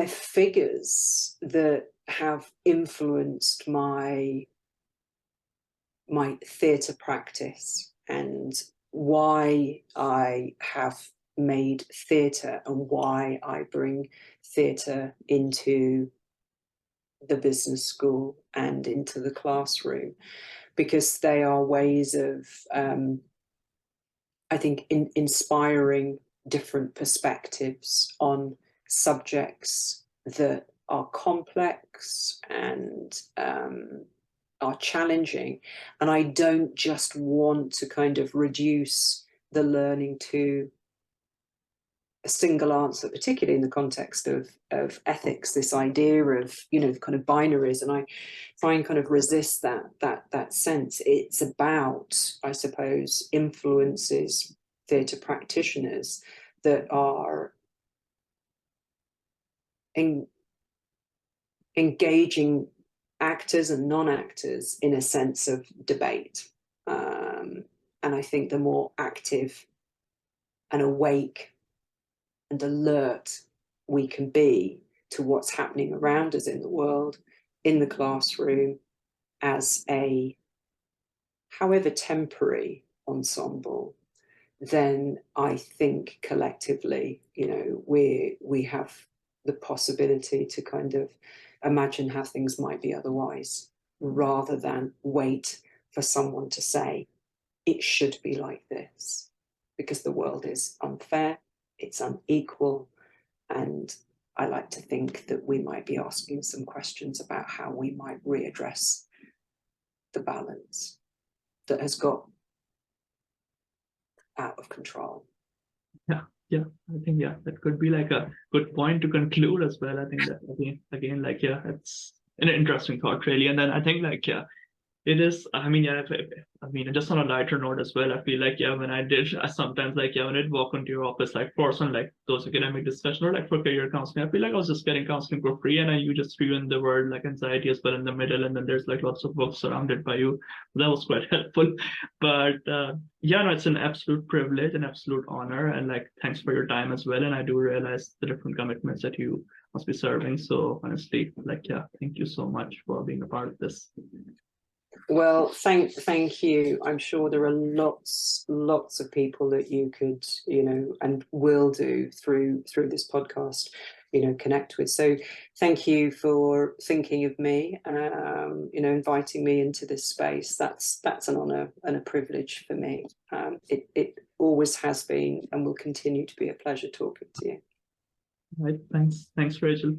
figures that have influenced my theatre practice and why I have made theatre and why I bring theatre into the business school and into the classroom, because they are ways of, I think, inspiring different perspectives on subjects that are complex and are challenging. And I don't just want to kind of reduce the learning to a single answer, particularly in the context of ethics, this idea of, you know, kind of binaries. And I try and kind of resist that sense. It's about, I suppose, influences theatre practitioners that are engaging actors and non-actors in a sense of debate. And I think the more active and awake and alert we can be to what's happening around us in the world, in the classroom, as a, however temporary, ensemble, then I think collectively, you know, we have the possibility to kind of imagine how things might be otherwise, rather than wait for someone to say it should be like this, because the world is unfair, it's unequal, and I like to think that we might be asking some questions about how we might readdress the balance that has got out of control. Yeah, I think, yeah, that could be like a good point to conclude as well. I think that again, like, yeah, it's an interesting thought really. And then I think, like, yeah, it is, I mean, yeah, I mean, just on a lighter note as well, I feel like, yeah, when I sometimes, like, yeah, when I'd walk into your office, like, for some, like, those academic discussion or like for career counseling, I feel like I was just getting counseling for free, and you just threw in the word like anxiety as well in the middle, and then there's like lots of books surrounded by you. That was quite helpful. But yeah, no, it's an absolute privilege, an absolute honor, and like, thanks for your time as well. And I do realize the different commitments that you must be serving. So honestly, like, yeah, thank you so much for being a part of this. Well, thank you. I'm sure there are lots of people that you could, you know, and will do through this podcast, you know, connect with. So thank you for thinking of me, you know, inviting me into this space. That's an honor and a privilege for me. It always has been and will continue to be a pleasure talking to you. Right, thanks, Rachel.